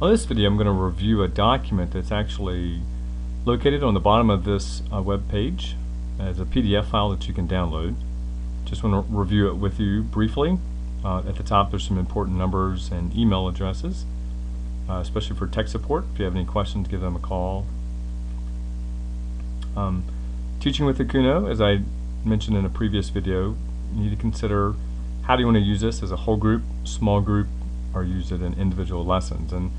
On this video, I'm going to review a document that's actually located on the bottom of this web page as a PDF file that you can download. Just want to review it with you briefly. At the top, there's some important numbers and email addresses, especially for tech support. If you have any questions, give them a call. Teaching with the Kuno, as I mentioned in a previous video, you need to consider how do you want to use this as a whole group, small group, or use it in individual lessons. And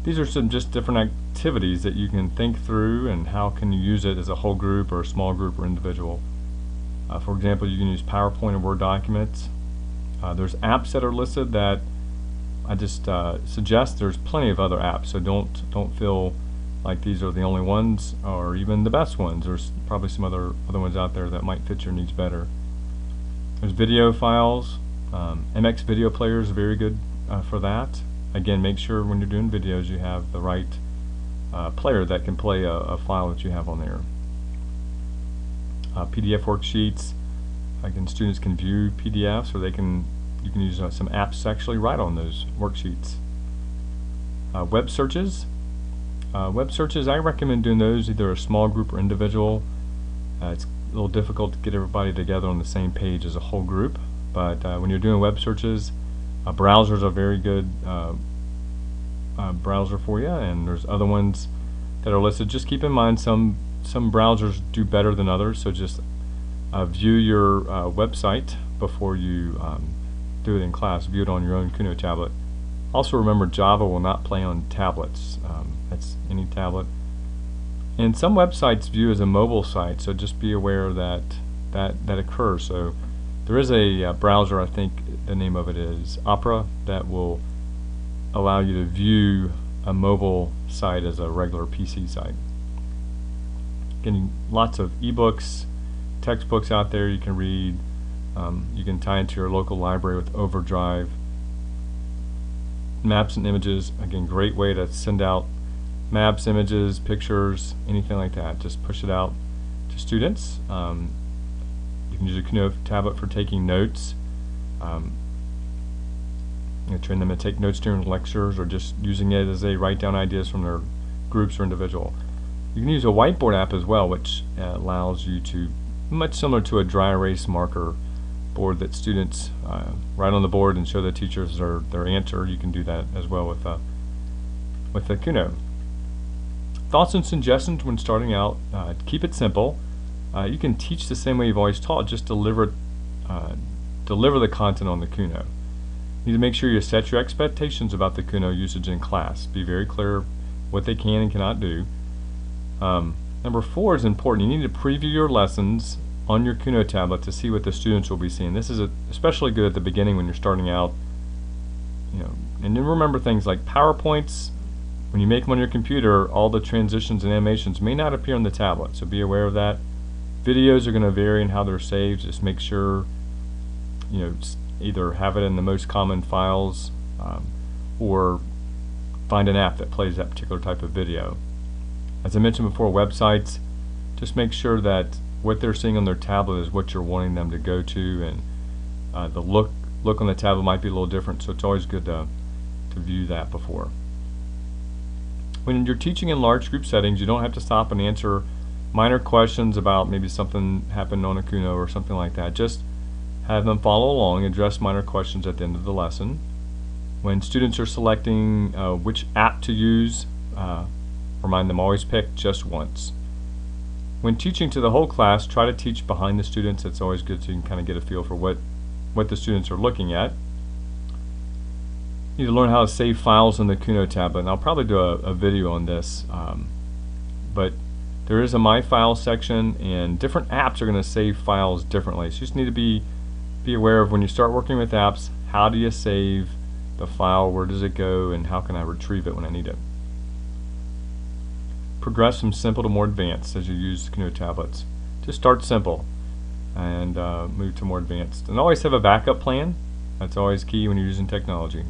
these are some just different activities that you can think through and how can you use it as a whole group or a small group or individual. For example, you can use PowerPoint or Word documents. There's apps that are listed that I just suggest. There's plenty of other apps, so don't feel like these are the only ones or even the best ones. There's probably some other ones out there that might fit your needs better. There's video files. MX video player is very good for that. Again, make sure when you're doing videos you have the right player that can play a file that you have on there. PDF worksheets. Again, students can view PDFs, or you can use some apps to actually write on those worksheets. Web searches. Web searches, I recommend doing those either a small group or individual. It's a little difficult to get everybody together on the same page as a whole group, but when you're doing web searches, browsers are a very good browser for you, and there's other ones that are listed. Just keep in mind some browsers do better than others, so just view your website before you do it in class. View it on your own Kuno tablet. Also remember, Java will not play on tablets. That's any tablet. And some websites view as a mobile site, so just be aware that occurs. So there is a browser, I think the name of it is Opera, that will allow you to view a mobile site as a regular PC site. Getting lots of ebooks, textbooks out there you can read. You can tie into your local library with Overdrive. Maps and images, again, great way to send out maps, images, pictures, anything like that. Just push it out to students. You can use a Kuno tablet for taking notes. Train them to take notes during lectures, or just using it as they write down ideas from their groups or individual. You can use a whiteboard app as well, which allows you to, much similar to a dry erase marker board that students write on the board and show the teachers their answer. You can do that as well with the Kuno. Thoughts and suggestions when starting out: keep it simple. You can teach the same way you've always taught, just deliver the content on the Kuno. You need to make sure you set your expectations about the Kuno usage in class. Be very clear what they can and cannot do. Number 4 is important. You need to preview your lessons on your Kuno tablet to see what the students will be seeing. This is especially good at the beginning when you're starting out. And then remember things like PowerPoints. When you make them on your computer, all the transitions and animations may not appear on the tablet, so be aware of that. Videos are going to vary in how they're saved. Just make sure either have it in the most common files or find an app that plays that particular type of video. As I mentioned before, websites, just make sure that what they're seeing on their tablet is what you're wanting them to go to, and the look on the tablet might be a little different, so it's always good to view that before. When you're teaching in large group settings, you don't have to stop and answer minor questions about maybe something happened on a Kuno or something like that. Just have them follow along, address minor questions at the end of the lesson. When students are selecting which app to use, remind them always pick just once. When teaching to the whole class, try to teach behind the students. It's always good so you can kind of get a feel for what the students are looking at. You need to learn how to save files on the Kuno tablet, and I'll probably do a video on this, but there is a My Files section, and different apps are going to save files differently. So you just need to be aware of, when you start working with apps, how do you save the file, where does it go, and how can I retrieve it when I need it. Progress from simple to more advanced as you use Kuno tablets. Just start simple and move to more advanced. And always have a backup plan. That's always key when you're using technology.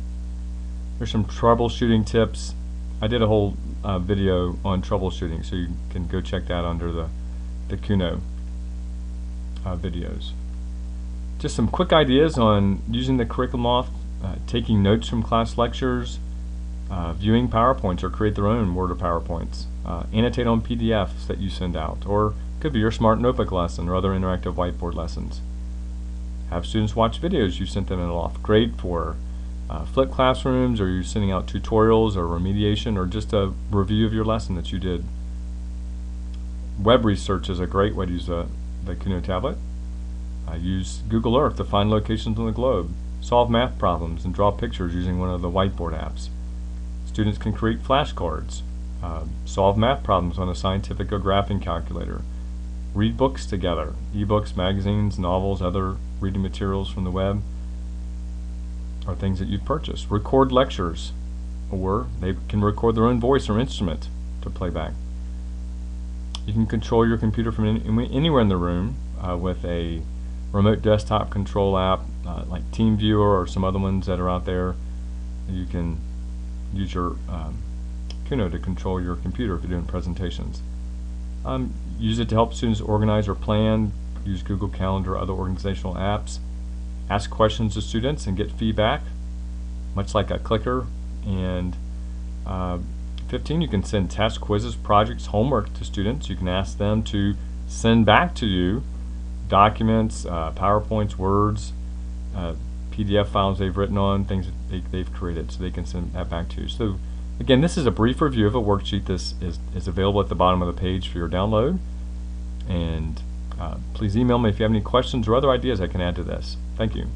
There's some troubleshooting tips. I did a whole video on troubleshooting, so you can go check that under the Kuno videos. Just some quick ideas on using the curriculum off, taking notes from class lectures, viewing PowerPoints or create their own Word or PowerPoints, annotate on PDFs that you send out, or it could be your smart notebook lesson or other interactive whiteboard lessons. Have students watch videos you sent them in a loft. Great for flipped classrooms, or you're sending out tutorials or remediation, or just a review of your lesson that you did. Web research is a great way to use the Kuno tablet. Use Google Earth to find locations on the globe. Solve math problems and draw pictures using one of the whiteboard apps. Students can create flashcards. Solve math problems on a scientific or graphing calculator. Read books together, ebooks, magazines, novels, other reading materials from the web, or things that you've purchased. Record lectures, or they can record their own voice or instrument to play back. You can control your computer from anywhere in the room with a remote desktop control app like TeamViewer or some other ones that are out there. You can use your Kuno to control your computer if you're doing presentations. Use it to help students organize or plan. Use Google Calendar or other organizational apps. Ask questions to students and get feedback, much like a clicker. And 15, you can send tests, quizzes, projects, homework to students. You can ask them to send back to you documents, PowerPoints, Words, PDF files they've written on, things that they've created, so they can send that back to you. So again, this is a brief review of a worksheet. This is available at the bottom of the page for your download. And please email me if you have any questions or other ideas I can add to this. Thank you.